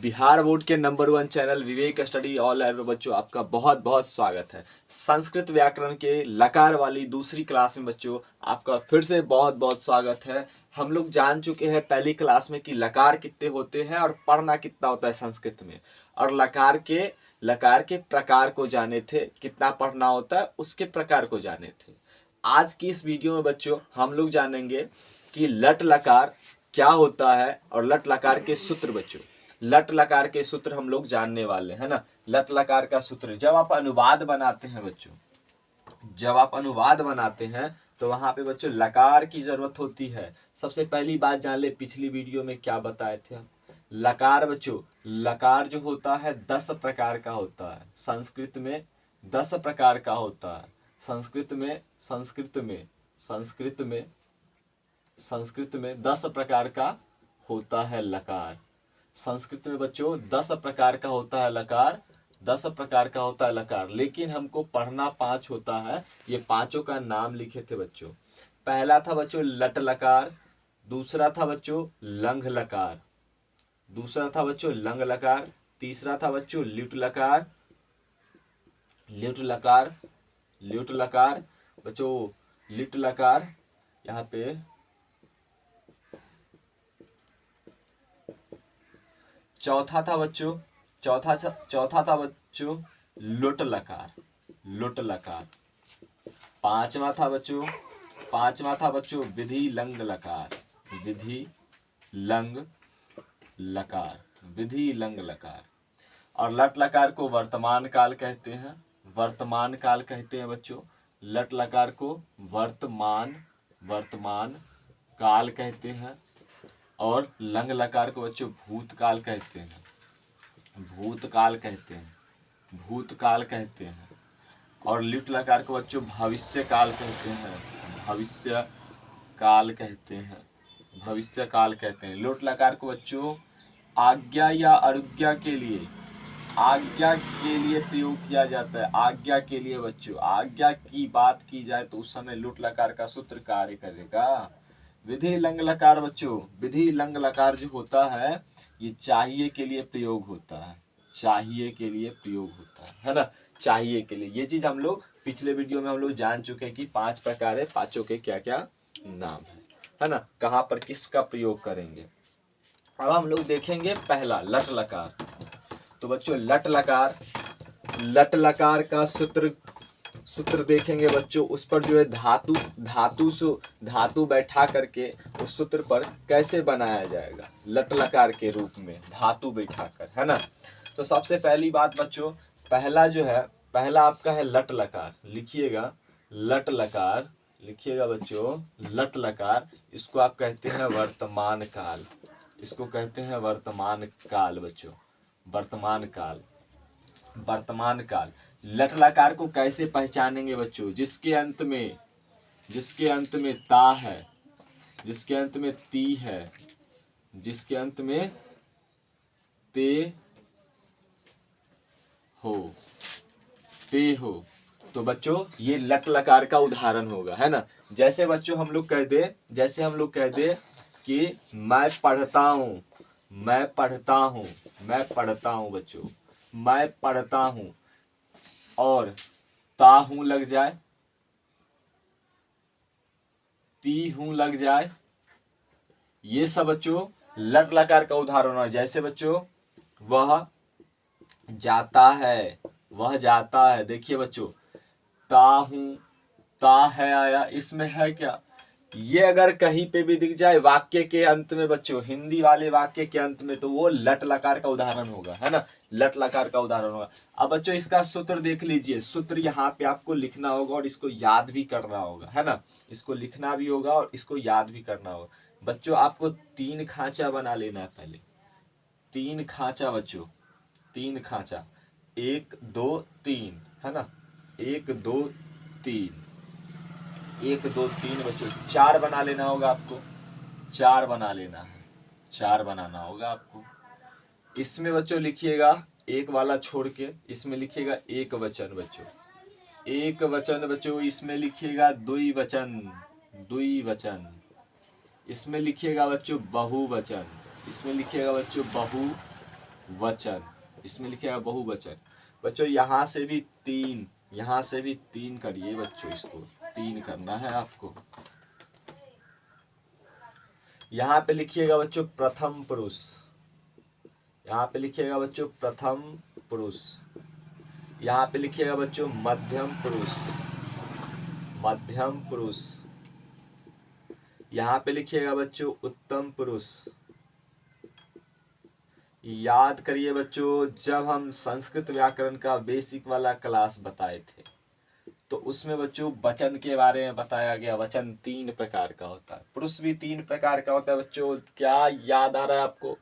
Bihar board के number 1 channel विवेक study all में बच्चों आपका बहुत बहुत स्वागत है। संस्कृत व्याकरण के लकार वाली दूसरी क्लास में बच्चों आपका फिर से बहुत बहुत स्वागत है। हम लोग जान चुके हैं पहली क्लास में कि लकार कितने होते हैं और पढ़ना कितना होता है संस्कृत में, और लकार के प्रकार को जाने थे, कितना पढ़ना होता है उसके प्रकार को जाने थे। आज की इस वीडियो में बच्चों हम लोग जानेंगे कि लट लकार क्या होता है और लट लकार के सूत्र। बच्चों लट लकार के सूत्र हम लोग जानने वाले हैं ना। लट लकार का सूत्र जब आप अनुवाद बनाते हैं बच्चों, जब आप अनुवाद बनाते हैं तो वहां पे बच्चों लकार की जरूरत होती है। सबसे पहली बात जान ले, पिछली वीडियो में क्या बताए थे हम। लकार बच्चों, लकार जो होता है 10 प्रकार का होता है। संस्कृत में 10 प्रकार का होता है। संस्कृत में 10 प्रकार का होता है लकार। संस्कृत में बच्चों 10 प्रकार का होता है लकार, 10 प्रकार का होता है लकार, लेकिन हमको पढ़ना 5 होता है। ये पांचों का नाम लिखे थे बच्चों। पहला था बच्चों लट लकार, दूसरा था बच्चों लंघ लकार, दूसरा था बच्चों लंघ लकार, तीसरा था बच्चों ल्युट लकार, बच्चों लिट लकार, यहाँ पे चौथा था बच्चों लुट लकार। पांचवा था बच्चों विधि लंग लकार। और लट लकार को वर्तमान काल कहते हैं, बच्चों। लट लकार को वर्तमान काल कहते हैं, और लंग लकार को बच्चों भूतकाल कहते हैं। और लिट लकार को बच्चों भविष्य काल कहते हैं। लुट लकार को बच्चों आज्ञा या अरुज्ञा के लिए प्रयोग किया जाता है। आज्ञा के लिए बच्चों, आज्ञा की बात की जाए तो उस समय लुट लकार का सूत्र कार्य करेगा। विधि लंग लकार बच्चों, विधि लंग लकार जो होता है ये चाहिए के लिए प्रयोग होता है, है ना। चाहिए के लिए, ये चीज हम लोग पिछले वीडियो में हम लोग जान चुके हैं कि 5 प्रकार है, पांचों के क्या क्या नाम है ना, कहाँ पर किसका प्रयोग करेंगे। अब हम लोग देखेंगे पहला लट लकार। तो बच्चों लट लकार का सूत्र देखेंगे बच्चों। उस पर जो है धातु बैठा करके उस सूत्र पर कैसे बनाया जाएगा लट लकार के रूप में, धातु बैठा कर, है ना। तो सबसे पहली बात बच्चों, पहला आपका है लट लकार। लिखिएगा बच्चों लट लकार। इसको आप कहते हैं वर्तमान काल, बच्चों वर्तमान काल। लट लकार को कैसे पहचानेंगे बच्चों? जिसके अंत में ता है, जिसके अंत में ती है, जिसके अंत में ते हो, तो बच्चों ये लट लकार का उदाहरण होगा, है ना। जैसे बच्चों हम लोग कह दे कि मैं पढ़ता हूँ बच्चों, मैं पढ़ता हूँ, और ता हूं लग जाए, ती हूं लग जाए, ये सब बच्चों लट लकार का उदाहरण है। जैसे बच्चों वह जाता है, देखिए बच्चों ता है आया, इसमें है क्या, ये अगर कहीं पे भी दिख जाए वाक्य के अंत में बच्चों, हिंदी वाले वाक्य के अंत में, तो वो लट लकार का उदाहरण होगा, है ना, लट लकार का उदाहरण होगा। अब बच्चों इसका सूत्र देख लीजिए। सूत्र यहाँ पे आपको लिखना होगा और इसको याद भी करना होगा, है ना। इसको लिखना भी होगा और इसको याद भी करना होगा। बच्चों आपको 3 खांचा बना लेना है पहले। 3 खांचा बच्चों, 3 खांचा, 1 2 3, है ना, 1 2 3 बच्चों। 4 बना लेना होगा आपको, 4 बनाना होगा आपको। इसमें बच्चों लिखिएगा एक वाला छोड़ के, इसमें लिखिएगा एक वचन बच्चों, इसमें लिखिएगा द्विवचन, इसमें लिखिएगा बच्चों बहुवचन, इसमें लिखिएगा बच्चों वचन, इसमें लिखेगा बहुवचन। बच्चों यहाँ से भी 3, यहाँ से भी 3 करिए बच्चों, इसको 3 करना है आपको। यहाँ पे लिखिएगा बच्चों प्रथम पुरुष, यहाँ पे लिखिएगा बच्चों प्रथम पुरुष। यहाँ पे लिखिएगा बच्चों मध्यम पुरुष, मध्यम पुरुष। यहाँ पे लिखिएगा बच्चों उत्तम पुरुष। याद करिए बच्चों, जब हम संस्कृत व्याकरण का बेसिक वाला क्लास बताए थे तो उसमें बच्चों वचन के बारे में बताया गया। वचन 3 प्रकार का होता है, पुरुष भी 3 प्रकार का होता है बच्चों। क्या याद आ रहा है आपको?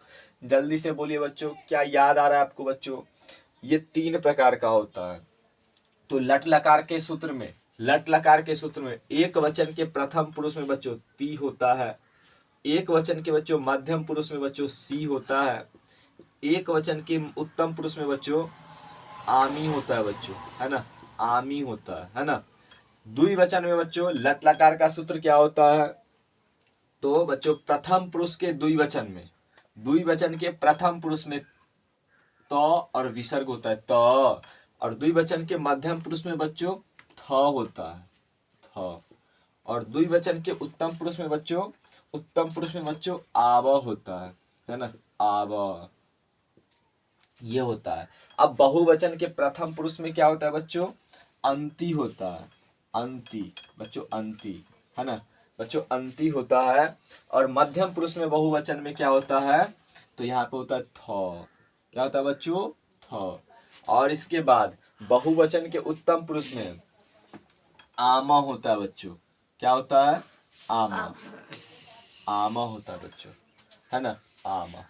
जल्दी से बोलिए बच्चों, क्या याद आ रहा है आपको बच्चों? ये 3 प्रकार का होता है। तो लट लकार के सूत्र में, लट लकार के सूत्र में एक वचन के प्रथम पुरुष में बच्चों ती होता है, एक वचन के बच्चों मध्यम पुरुष में बच्चों सी होता है, एक वचन के उत्तम पुरुष में बच्चों आमी होता है बच्चों, है ना, आमी होता है ना। द्विवचन में बच्चों लट लकार का सूत्र क्या होता है? तो बच्चों प्रथम पुरुष के द्विवचन में, द्विवचन के प्रथम पुरुष में त और विसर्ग होता है त, और द्विवचन के मध्यम पुरुष में बच्चों थ होता है, थ। और द्विवचन के उत्तम पुरुष में बच्चों, उत्तम पुरुष में बच्चों आव होता है ना, आव, ये होता है। अब बहुवचन के प्रथम पुरुष में क्या होता है बच्चों? अंति होता है, अंति बच्चों, अंति, है ना बच्चों, अंति होता है। और मध्यम पुरुष में बहुवचन में क्या होता है? तो यहाँ पे होता है थ। क्या होता है बच्चों? थ। और इसके बाद बहुवचन के उत्तम पुरुष में आमा होता है बच्चों। क्या होता है? आमा, आमा होता है बच्चों, है ना, आमा,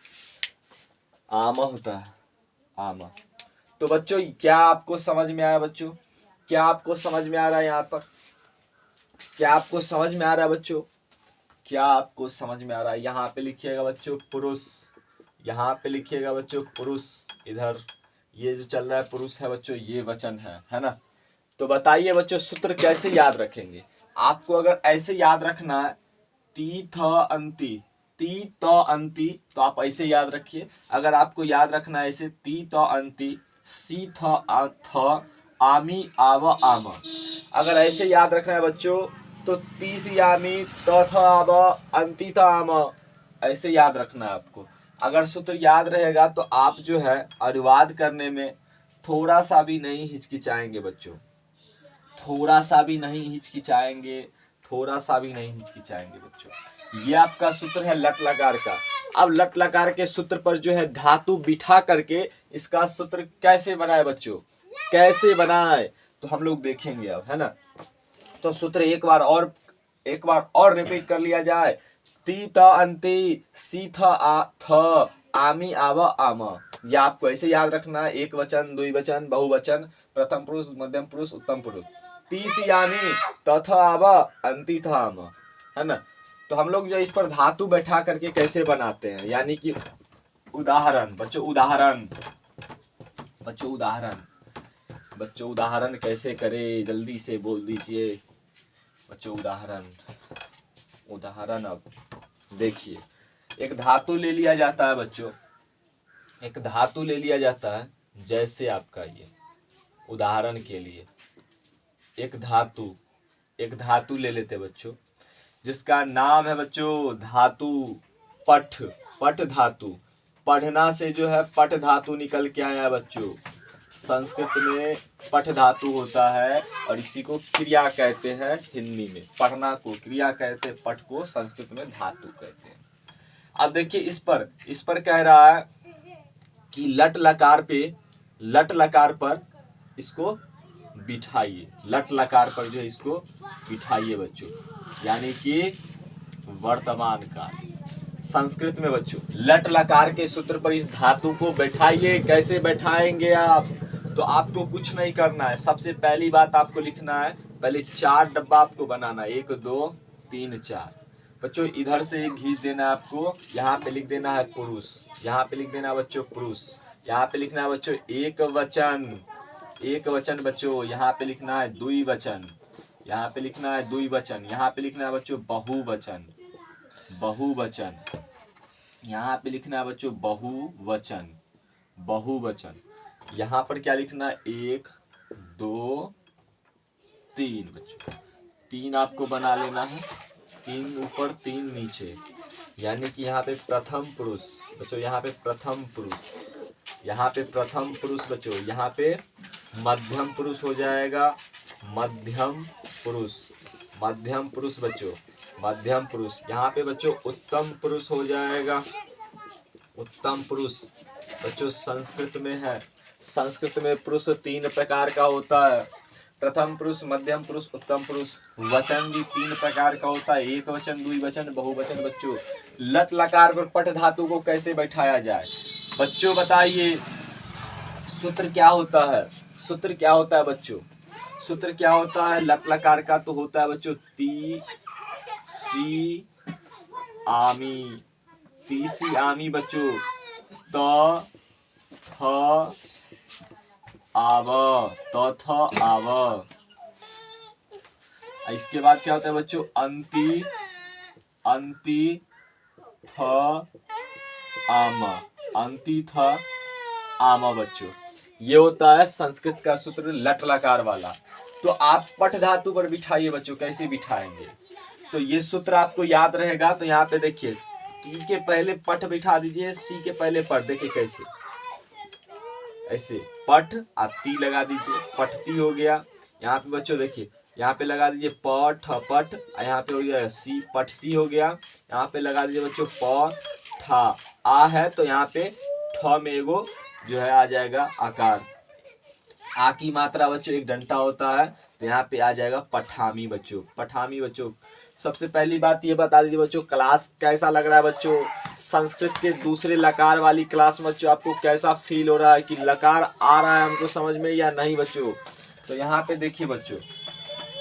आमा होता है, आमा। तो बच्चों क्या आपको समझ में आया बच्चों? क्या आपको समझ में आ रहा है? यहाँ पर क्या आपको समझ में आ रहा है बच्चों? क्या आपको समझ में आ रहा है? यहाँ पे लिखिएगा बच्चों पुरुष, यहाँ पे लिखिएगा बच्चों पुरुष। इधर ये जो चल रहा है पुरुष है बच्चों, ये वचन है ना। तो बताइए बच्चों सूत्र कैसे याद रखेंगे? आपको अगर ऐसे याद रखना है ती थ अंति, ती त अंति, तो आप ऐसे याद रखिए। अगर आपको याद रखना है ऐसे ती त अंति, सी थ आमी आव आम, अगर ऐसे याद रखना है बच्चों तो ती सी आमी त थ आव अंति त आम, ऐसे याद रखना है आपको। अगर सूत्र याद रहेगा तो आप जो है अनुवाद करने में थोड़ा सा भी नहीं हिचकिचाएंगे बच्चों, थोड़ा सा भी नहीं हिचकिचाएंगे, थोड़ा सा भी नहीं हिचकिचाएंगे बच्चों। ये आपका सूत्र है लट लकार का। अब लट लकार के सूत्र पर जो है धातु बिठा करके इसका सूत्र कैसे बनाए बच्चों, कैसे बनाए, तो हम लोग देखेंगे अब, है ना। तो सूत्र एक बार और रिपीट कर लिया जाए। ती त अंति, सी थ आमी आव आम। ये आपको ऐसे याद रखना है, एक वचन, द्विवचन, बहुवचन, प्रथम पुरुष, मध्यम पुरुष, उत्तम पुरुष। ती सी आमी त थ आव अंति थ आम, है ना। तो हम लोग जो इस पर धातु बैठा करके कैसे बनाते हैं, यानी कि उदाहरण बच्चों, उदाहरण बच्चों, उदाहरण बच्चों, उदाहरण कैसे करें, जल्दी से बोल दीजिए बच्चों। उदाहरण, उदाहरण अब देखिए, एक धातु ले लिया जाता है बच्चों, एक धातु ले लिया जाता है। जैसे आपका ये उदाहरण के लिए एक धातु ले लेते बच्चों, जिसका नाम है बच्चों धातु पठ, पठ धातु। पढ़ना से जो है पठ धातु निकल के आया बच्चों। संस्कृत में पठ धातु होता है और इसी को क्रिया कहते हैं। हिंदी में पढ़ना को क्रिया कहते हैं, पठ को संस्कृत में धातु कहते हैं। अब देखिए इस पर कह रहा है कि लट लकार पर इसको बिठाइए, लट लकार पर जो है इसको बिठाइए बच्चों, यानी कि वर्तमान काल। संस्कृत में बच्चों लट लकार के सूत्र पर इस धातु को बैठाइए। कैसे बैठाएंगे आप? तो आपको कुछ नहीं करना है। सबसे पहली बात आपको लिखना है, पहले 4 डब्बा आपको बनाना है, 1 2 3 4 बच्चों। इधर से एक खींच देना है आपको, यहाँ पे लिख देना है पुरुष, यहाँ पे लिख देना है बच्चों पुरुष, यहाँ पे लिखना है बच्चों एक वचन बच्चों, यहाँ पे लिखना है द्विवचन, यहाँ पे लिखना है द्विवचन, यहाँ पे लिखना है बच्चों बहुवचन, यहाँ पे लिखना है बच्चों बहुवचन, बहुवचन। यहाँ पर क्या लिखना है, 1 2 3 बच्चों, 3 आपको बना लेना है, 3 ऊपर 3 नीचे, यानी कि यहाँ पे प्रथम पुरुष बच्चों, यहाँ पे प्रथम पुरुष, यहाँ पे प्रथम पुरुष बच्चों, यहाँ पे मध्यम पुरुष हो जाएगा, मध्यम पुरुष, मध्यम पुरुष बच्चों, मध्यम पुरुष। यहाँ पे बच्चों उत्तम पुरुष हो जाएगा, उत्तम पुरुष बच्चों। संस्कृत में है, संस्कृत में पुरुष 3 प्रकार का होता है, प्रथम पुरुष, मध्यम पुरुष, उत्तम पुरुष। वचन भी 3 प्रकार का होता है, एक वचन, द्विवचन, बहुवचन बच्चों। लट लकार पर पट धातु को कैसे बैठाया जाए बच्चों, बताइए। सूत्र क्या होता है, सूत्र क्या होता है बच्चों, सूत्र क्या होता है लट लकार का? तो होता है बच्चों ती सी आमी, तीसी आमी बच्चों, त थ आव, त थ आव। इसके बाद क्या होता है बच्चों, अंति, अंति थ आम, अंति थ आम बच्चों। ये होता है संस्कृत का सूत्र लट लकार वाला। तो आप पट धातु पर बिठाइए बच्चों, कैसे बिठाएंगे? तो ये सूत्र आपको याद रहेगा। तो यहाँ पे देखिए, टी के पहले पट बिठा दीजिए, सी के पहले पट, देखिए कैसे, ऐसे पट और ती लगा दीजिए, पटती हो गया। यहाँ पे बच्चों देखिए, यहाँ पे लगा दीजिए पट पट, यहाँ पे हो गया सी, पट सी हो गया। यहाँ पे लगा दीजिए बच्चों प ठा, आ है तो यहाँ पे ठ में एगो जो है आ जाएगा आकार। आ की मात्रा बच्चों एक डंटा होता है, तो यहाँ पे आ जाएगा पठामी बच्चों, पठामी बच्चों। सबसे पहली बात ये बता दीजिए बच्चों, क्लास कैसा लग रहा है बच्चों? संस्कृत के दूसरे लकार वाली क्लास में बच्चों आपको कैसा फील हो रहा है कि लकार आ रहा है हमको समझ में या नहीं बच्चों? तो यहाँ पे देखिए बच्चों,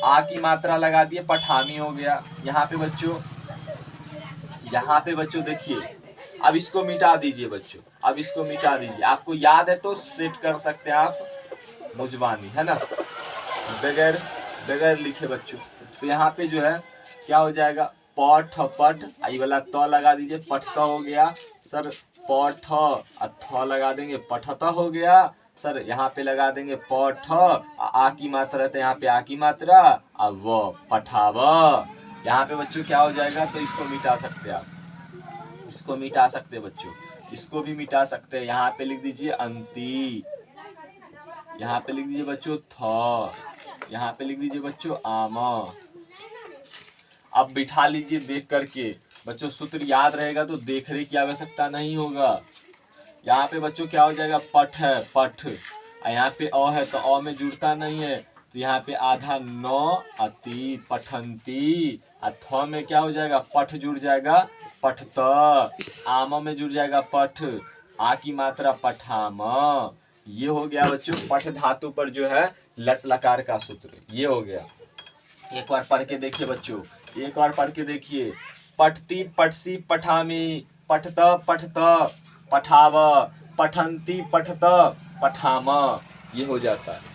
आ की मात्रा लगा दिए, पठामी हो गया। यहाँ पे बच्चों, यहाँ पे बच्चों देखिए, अब इसको मिटा दीजिए बच्चों, अब इसको मिटा दीजिए। आपको याद है तो सेट कर सकते हैं आप, मुजवानी है ना, बगैर बगैर लिखे बच्चों। तो यहाँ पे जो है क्या हो जाएगा, पठ पट, आई वाला त लगा दीजिए, पठता हो गया सर, पठ थ लगा देंगे, पठता हो गया सर। यहाँ पे लगा देंगे पठ, आ की मात्रा है तो यहाँ पे आ की मात्रा, अब व पठाव। यहाँ पे बच्चों क्या हो जाएगा, तो इसको मिटा सकते हैं आप, इसको मिटा सकते हैं बच्चों, इसको भी मिटा सकते हैं। यहाँ पे लिख दीजिए अंति, यहाँ पे लिख दीजिए बच्चों थ, यहाँ पे लिख दीजिए बच्चों आम। अब बिठा लीजिए देख करके बच्चों, सूत्र याद रहेगा तो देखने की आवश्यकता नहीं होगा। यहाँ पे बच्चों क्या हो जाएगा, पठ है पठ, यहाँ पे अ है तो अ में जुड़ता नहीं है, तो यहाँ पे आधा न अति पठंती, थ में क्या हो जाएगा, पठ जुड़ जाएगा, पठत, आम में जुड़ जाएगा पठ, आ की मात्रा पठाम। ये हो गया बच्चों पठ धातु पर जो है लट लकार का सूत्र, ये हो गया। एक बार पढ़ के देखिए बच्चों, एक बार पढ़ के देखिए, पठती पठसी पठामी, पठत पठत पठाव, पठंती पठत पठाम। ये हो जाता है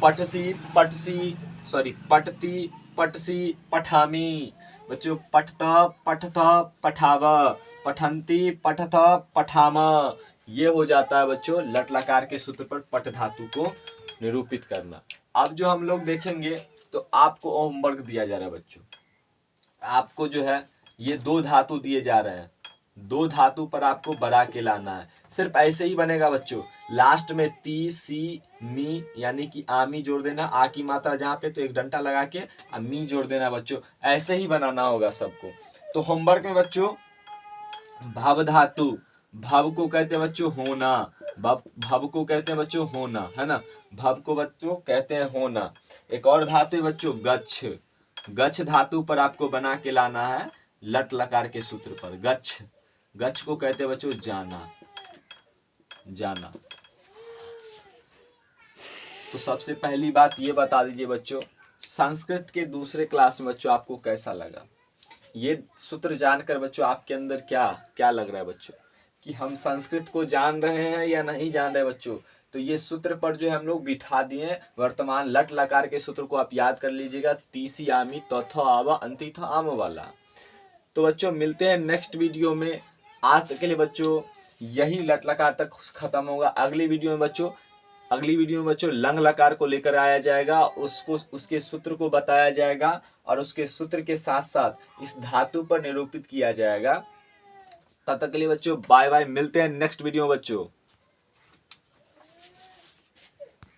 पठसी पठसी, सॉरी पठती पठसी पठामी बच्चों, पठत पठत पठाव, पठंती पठत पठाम। ये हो जाता है बच्चों लट लकार के सूत्र पर पट धातु को निरूपित करना। अब जो हम लोग देखेंगे, तो आपको होमवर्क दिया जा रहा है बच्चों, आपको जो है ये 2 धातु दिए जा रहे हैं, 2 धातु पर आपको बढ़ा के लाना है। सिर्फ ऐसे ही बनेगा बच्चों, लास्ट में ती सी मी यानी कि आमी जोड़ देना, आ की मात्रा जहाँ पे तो एक डंटा लगा के मी जोड़ देना बच्चों, ऐसे ही बनाना होगा सबको। तो होमवर्क में बच्चों भव धातु, भव को कहते हैं बच्चों होना, भव को कहते हैं बच्चों होना, है ना, भव को बच्चों कहते हैं होना। एक और धातु है बच्चों गच्छ, गच्छ धातु पर आपको बना के लाना है लट लकार के सूत्र पर, गच्छ, गच्छ को कहते हैं बच्चों जाना, जाना। तो सबसे पहली बात ये बता दीजिए बच्चों, संस्कृत के दूसरे क्लास में बच्चों आपको कैसा लगा? ये सूत्र जानकर बच्चों आपके अंदर क्या क्या लग रहा है बच्चों, कि हम संस्कृत को जान रहे हैं या नहीं जान रहे बच्चों? तो ये सूत्र पर जो है हम लोग बिठा दिए वर्तमान लट लकार के सूत्र को आप याद कर लीजिएगा, तीसी आमी तथ आवा अंति थ आम वाला। तो बच्चों मिलते हैं नेक्स्ट वीडियो में। आज तक के लिए बच्चों यही लट लकार तक खत्म होगा। अगली वीडियो में बच्चों लंग लकार को लेकर आया जाएगा, उसको उसके सूत्र को बताया जाएगा और उसके सूत्र के साथ साथ इस धातु पर निरूपित किया जाएगा। तब तक के लिए बच्चों बाय बाय, मिलते हैं नेक्स्ट वीडियो में बच्चों।